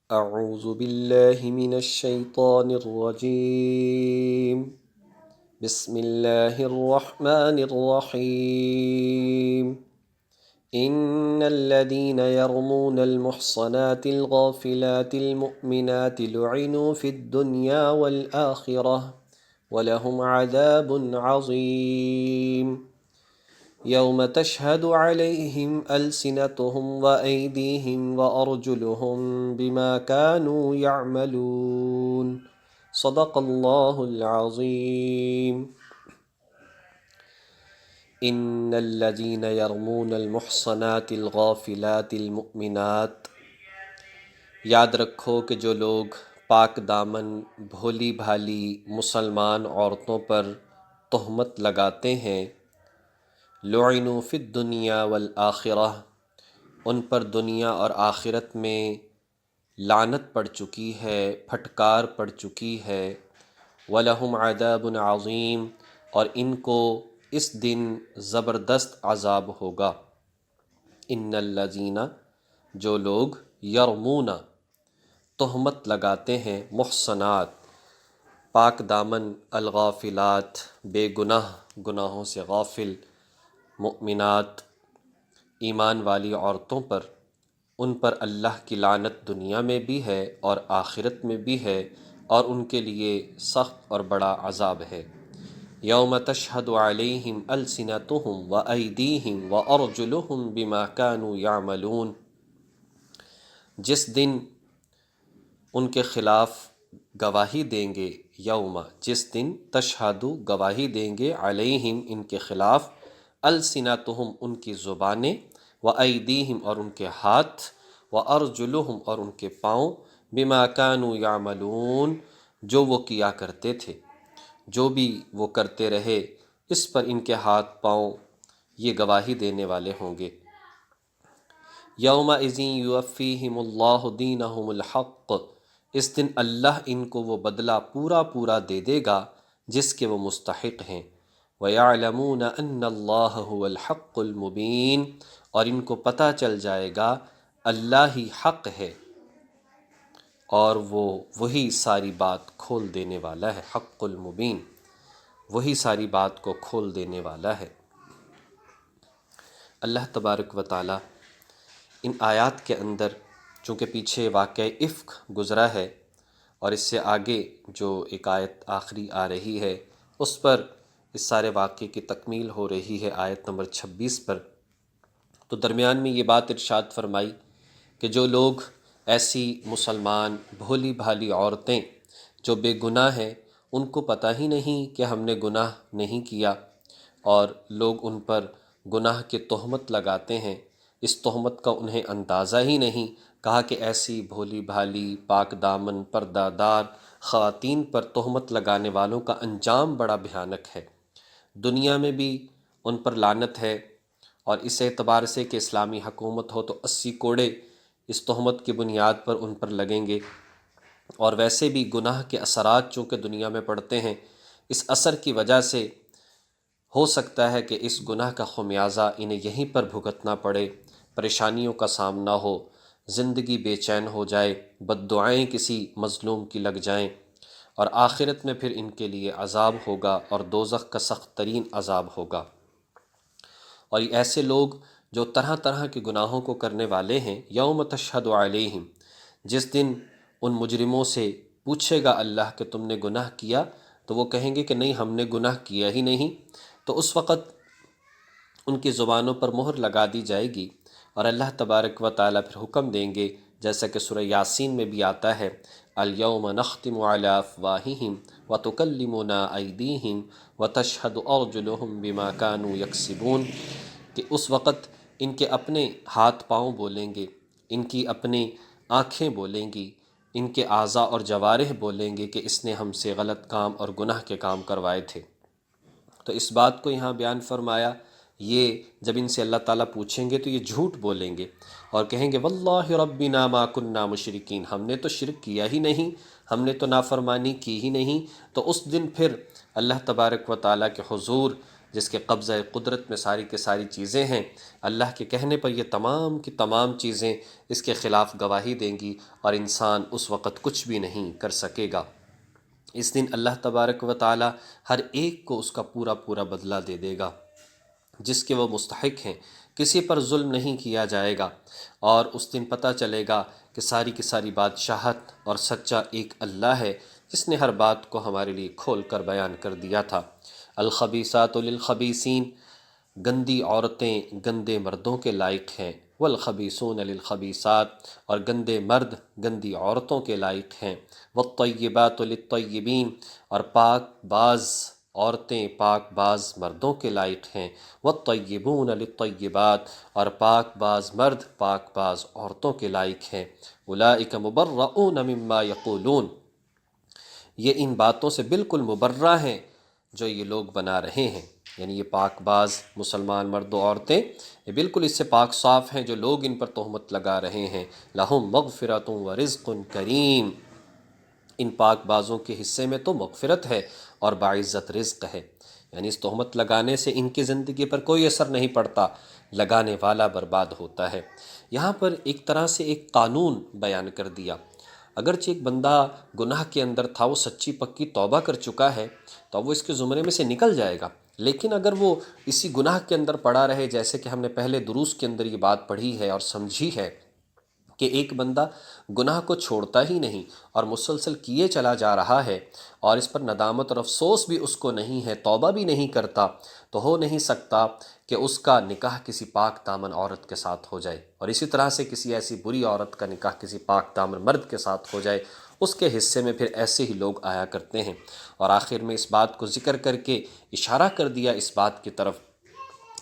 اعوذ باللہ من الشیطان الرجیم بسم اللہ الرحمن الرحیم ان الذين يرمون المحصنات الغافلات المؤمنات لعنوا في الدنيا والآخرة ولهم عذاب عظيم يوم تشهد عليهم ألسنتهم وأيديهم وأرجلهم بما كانوا يعملون صدق الله العظيم ان الذين يرمون المحصنات الغافلات المؤمنات، یاد رکھو کہ جو لوگ پاک دامن بھولی بھالی مسلمان عورتوں پر تہمت لگاتے ہیں، لعنوا فی الدنیا والآخرہ، ان پر دنیا اور آخرت میں لعنت پڑ چکی ہے، پھٹکار پڑ چکی ہے، وَلَهُمْ عَذَابٌ عَظِيمٌ، اور ان کو اس دن زبردست عذاب ہوگا۔ ان الذین، جو لوگ یرمون، تہمت لگاتے ہیں، محصنات، پاک دامن، الغافلات، بے گناہ، گناہوں سے غافل، مؤمنات، ایمان والی عورتوں پر، ان پر اللہ کی لعنت دنیا میں بھی ہے اور آخرت میں بھی ہے، اور ان کے لیے سخت اور بڑا عذاب ہے۔ یوم تشہد علیہم السنتہم وایدیہم وارجلہم بما کانوا یعملون، جس دن ان کے خلاف گواہی دیں گے، یوم، جس دن، تشہد، گواہی دیں گے، علیہم، ان کے خلاف، السنتہم، ان کی زبانیں، وایدیہم، اور ان کے ہاتھ، وارجلہم، اور ان کے پاؤں، بما کانوا یعملون، جو وہ کیا کرتے تھے، جو بھی وہ کرتے رہے، اس پر ان کے ہاتھ پاؤں یہ گواہی دینے والے ہوں گے۔ یومئذ یوفیہم اللہ دینہم الحق، اس دن اللہ ان کو وہ بدلہ پورا پورا دے دے گا جس کے وہ مستحق ہیں۔ وَيَعْلَمُونَ أَنَّ اللَّهَ هُوَ الْحَقُّ الْمُبِينُ، اور ان کو پتہ چل جائے گا اللہ ہی حق ہے اور وہ وہی ساری بات کھول دینے والا ہے، حق المبین، وہی ساری بات کو کھول دینے والا ہے۔ اللہ تبارک و تعالی ان آیات کے اندر، چونکہ پیچھے واقعہ افک گزرا ہے اور اس سے آگے جو ایک آیت آخری آ رہی ہے اس پر اس سارے واقعے کی تکمیل ہو رہی ہے، آیت نمبر 26 پر، تو درمیان میں یہ بات ارشاد فرمائی کہ جو لوگ ایسی مسلمان بھولی بھالی عورتیں جو بے گناہ ہیں، ان کو پتہ ہی نہیں کہ ہم نے گناہ نہیں کیا، اور لوگ ان پر گناہ کی تہمت لگاتے ہیں، اس تہمت کا انہیں اندازہ ہی نہیں، کہا کہ ایسی بھولی بھالی پاک دامن پردہ دار خواتین پر تہمت لگانے والوں کا انجام بڑا بھیانک ہے، دنیا میں بھی ان پر لعنت ہے، اور اس اعتبار سے کہ اسلامی حکومت ہو تو 80 کوڑے اس تہمت کی بنیاد پر ان پر لگیں گے، اور ویسے بھی گناہ کے اثرات چونکہ دنیا میں پڑتے ہیں، اس اثر کی وجہ سے ہو سکتا ہے کہ اس گناہ کا خمیازہ انہیں یہیں پر بھگتنا پڑے، پریشانیوں کا سامنا ہو، زندگی بے چین ہو جائے، بد دعائیں کسی مظلوم کی لگ جائیں، اور آخرت میں پھر ان کے لیے عذاب ہوگا اور دوزخ کا سخت ترین عذاب ہوگا۔ اور یہ ایسے لوگ جو طرح طرح کے گناہوں کو کرنے والے ہیں، یوم تشہد علیہم، جس دن ان مجرموں سے پوچھے گا اللہ کہ تم نے گناہ کیا، تو وہ کہیں گے کہ نہیں، ہم نے گناہ کیا ہی نہیں، تو اس وقت ان کی زبانوں پر مہر لگا دی جائے گی، اور اللہ تبارک و تعالیٰ پھر حکم دیں گے، جیسا کہ سورہ یاسین میں بھی آتا ہے، الیوم نختم علی افواہہم وتکلمنا ایدیہم وتشہد ارجلہم بما کانوا یکسبون، کہ اس وقت ان کے اپنے ہاتھ پاؤں بولیں گے، ان کی اپنی آنکھیں بولیں گی، ان کے اعضاء اور جوارح بولیں گے کہ اس نے ہم سے غلط کام اور گناہ کے کام کروائے تھے۔ تو اس بات کو یہاں بیان فرمایا، یہ جب ان سے اللہ تعالیٰ پوچھیں گے تو یہ جھوٹ بولیں گے اور کہیں گے واللہ ربنا ما کننا مشرکین، ہم نے تو شرک کیا ہی نہیں، ہم نے تو نافرمانی کی ہی نہیں۔ تو اس دن پھر اللہ تبارک و تعالیٰ کے حضور جس کے قبضہ قدرت میں ساری کی ساری چیزیں ہیں، اللہ کے کہنے پر یہ تمام کی تمام چیزیں اس کے خلاف گواہی دیں گی اور انسان اس وقت کچھ بھی نہیں کر سکے گا۔ اس دن اللہ تبارک و تعالی ہر ایک کو اس کا پورا پورا بدلہ دے دے گا جس کے وہ مستحق ہیں، کسی پر ظلم نہیں کیا جائے گا، اور اس دن پتہ چلے گا کہ ساری کی ساری بادشاہت اور سچا ایک اللہ ہے جس نے ہر بات کو ہمارے لیے کھول کر بیان کر دیا تھا۔ الخبیثات للخبیثین، گندی عورتیں گندے مردوں کے لائق ہیں، والخبیثون للخبیثات، اور گندے مرد گندی عورتوں کے لائق ہیں، والطیبات للطیبین، اور پاک باز عورتیں پاک باز مردوں کے لائق ہیں، والطیبون للطیبات، اور پاک باز مرد پاک باز عورتوں کے لائق ہیں، اولئک مبرؤون مما یقولون، یہ ان باتوں سے بالکل مبرہ ہیں جو یہ لوگ بنا رہے ہیں، یعنی یہ پاک باز مسلمان مرد و عورتیں یہ بالکل اس سے پاک صاف ہیں جو لوگ ان پر تہمت لگا رہے ہیں۔ لہم مغفرۃ و رزق کریم، ان پاک بازوں کے حصے میں تو مغفرت ہے اور باعزت رزق ہے، یعنی اس تہمت لگانے سے ان کی زندگی پر کوئی اثر نہیں پڑتا، لگانے والا برباد ہوتا ہے۔ یہاں پر ایک طرح سے ایک قانون بیان کر دیا، اگرچہ ایک بندہ گناہ کے اندر تھا، وہ سچی پکی توبہ کر چکا ہے تو اب وہ اس کے زمرے میں سے نکل جائے گا، لیکن اگر وہ اسی گناہ کے اندر پڑا رہے، جیسے کہ ہم نے پہلے دروس کے اندر یہ بات پڑھی ہے اور سمجھی ہے کہ ایک بندہ گناہ کو چھوڑتا ہی نہیں اور مسلسل کیے چلا جا رہا ہے اور اس پر ندامت اور افسوس بھی اس کو نہیں ہے، توبہ بھی نہیں کرتا، تو ہو نہیں سکتا کہ اس کا نکاح کسی پاک دامن عورت کے ساتھ ہو جائے، اور اسی طرح سے کسی ایسی بری عورت کا نکاح کسی پاک دامن مرد کے ساتھ ہو جائے، اس کے حصے میں پھر ایسے ہی لوگ آیا کرتے ہیں۔ اور آخر میں اس بات کو ذکر کر کے اشارہ کر دیا اس بات کی طرف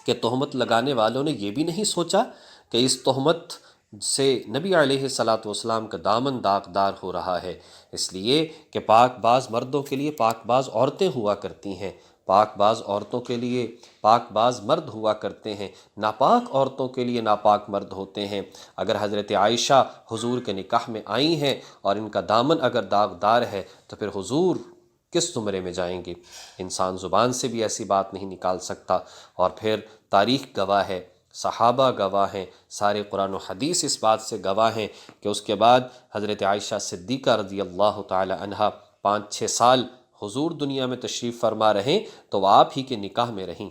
کہ تہمت لگانے والوں نے یہ بھی نہیں سوچا کہ اس تہمت سے نبی علیہ الصلاۃ والسلام کا دامن داغدار ہو رہا ہے، اس لیے کہ پاک باز مردوں کے لیے پاک باز عورتیں ہوا کرتی ہیں، پاک باز عورتوں کے لیے پاک باز مرد ہوا کرتے ہیں، ناپاک عورتوں کے لیے ناپاک مرد ہوتے ہیں۔ اگر حضرت عائشہ حضور کے نکاح میں آئی ہیں اور ان کا دامن اگر داغدار ہے تو پھر حضور کس زمرے میں جائیں گے؟ انسان زبان سے بھی ایسی بات نہیں نکال سکتا، اور پھر تاریخ گواہ ہے، صحابہ گواہ ہیں، سارے قرآن و حدیث اس بات سے گواہ ہیں کہ اس کے بعد حضرت عائشہ صدیقہ رضی اللہ تعالی عنہا 5-6 سال حضور دنیا میں تشریف فرما رہیں تو وہ آپ ہی کے نکاح میں رہیں۔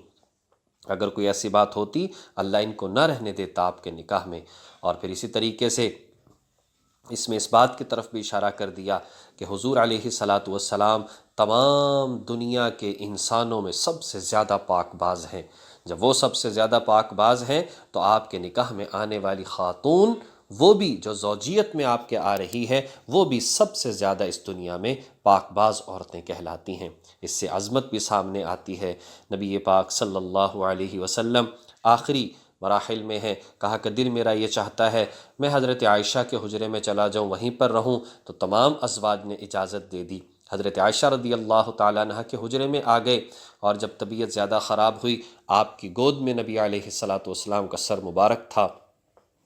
اگر کوئی ایسی بات ہوتی اللہ ان کو نہ رہنے دیتا آپ کے نکاح میں۔ اور پھر اسی طریقے سے اس میں اس بات کی طرف بھی اشارہ کر دیا کہ حضور علیہ الصلاۃ والسلام تمام دنیا کے انسانوں میں سب سے زیادہ پاک باز ہیں۔ جب وہ سب سے زیادہ پاک باز ہیں تو آپ کے نکاح میں آنے والی خاتون، وہ بھی جو زوجیت میں آپ کے آ رہی ہے، وہ بھی سب سے زیادہ اس دنیا میں پاک باز عورتیں کہلاتی ہیں۔ اس سے عظمت بھی سامنے آتی ہے۔ نبی پاک صلی اللہ علیہ وسلم آخری مراحل میں ہیں، کہا کہ دل میرا یہ چاہتا ہے میں حضرت عائشہ کے حجرے میں چلا جاؤں، وہیں پر رہوں، تو تمام ازواج نے اجازت دے دی۔ حضرت عائشہ رضی اللہ تعالیٰ عنہ کے حجرے میں آ گئے، اور جب طبیعت زیادہ خراب ہوئی، آپ کی گود میں نبی علیہ الصلاۃ والسلام کا سر مبارک تھا۔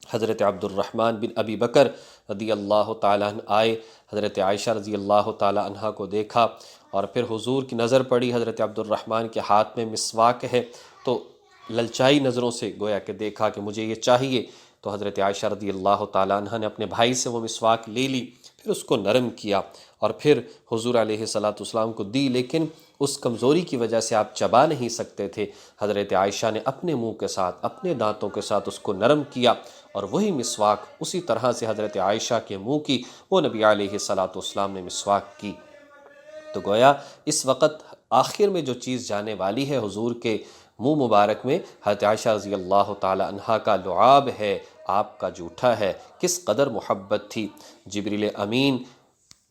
حضرت عبد الرحمن بن ابی بکر رضی اللہ تعالیٰ عنہ آئے، حضرت عائشہ رضی اللہ تعالیٰ عنہ کو دیکھا، اور پھر حضور کی نظر پڑی حضرت عبد الرحمن کے ہاتھ میں مسواک ہے، تو للچائی نظروں سے گویا کہ دیکھا کہ مجھے یہ چاہیے، تو حضرت عائشہ رضی اللہ تعالیٰ عنہ نے اپنے بھائی سے وہ مسواک لے لی، پھر اس کو نرم کیا اور پھر حضور علیہ الصلاۃ والسلام کو دی، لیکن اس کمزوری کی وجہ سے آپ چبا نہیں سکتے تھے۔ حضرت عائشہ نے اپنے منہ کے ساتھ اپنے دانتوں کے ساتھ اس کو نرم کیا، اور وہی مسواک اسی طرح سے حضرت عائشہ کے منہ کی وہ نبی علیہ الصلاۃ والسلام نے مسواک کی۔ تو گویا اس وقت آخر میں جو چیز جانے والی ہے حضور کے منہ مبارک میں، حضرت عائشہ رضی اللہ تعالی عنہا کا لعاب ہے، آپ کا جوٹھا ہے۔ کس قدر محبت تھی۔ جبریل امین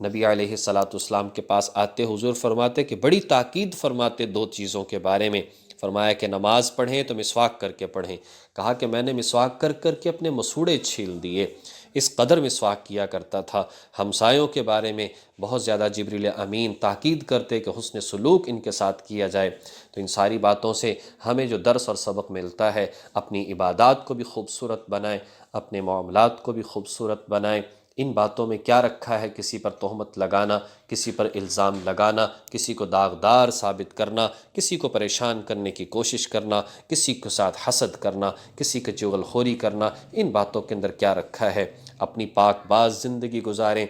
نبی علیہ الصلاۃ والسلام کے پاس آتے حضور فرماتے کہ بڑی تاکید فرماتے دو چیزوں کے بارے میں، فرمایا کہ نماز پڑھیں تو مسواک کر کے پڑھیں، کہا کہ میں نے مسواک کر کر کے اپنے مسوڑے چھیل دیے، اس قدر مسواک کیا کرتا تھا۔ ہمسایوں کے بارے میں بہت زیادہ جبریل امین تاکید کرتے کہ حسن سلوک ان کے ساتھ کیا جائے۔ تو ان ساری باتوں سے ہمیں جو درس اور سبق ملتا ہے، اپنی عبادات کو بھی خوبصورت بنائیں، اپنے معاملات کو بھی خوبصورت بنائیں، ان باتوں میں کیا رکھا ہے؟ کسی پر تہمت لگانا، کسی پر الزام لگانا، کسی کو داغدار ثابت کرنا، کسی کو پریشان کرنے کی کوشش کرنا، کسی کے ساتھ حسد کرنا، کسی کے چغل خوری کرنا، ان باتوں کے اندر کیا رکھا ہے؟ اپنی پاک باز زندگی گزاریں،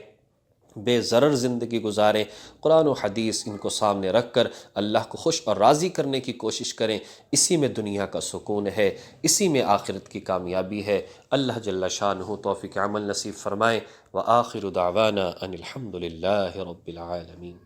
بے ضرر زندگی گزاریں، قرآن و حدیث ان کو سامنے رکھ کر اللہ کو خوش اور راضی کرنے کی کوشش کریں۔ اسی میں دنیا کا سکون ہے، اسی میں آخرت کی کامیابی ہے۔ اللہ جل شانہ توفیق عمل نصیب فرمائے۔ وآخر دعوانا ان الحمد للہ رب العالمین۔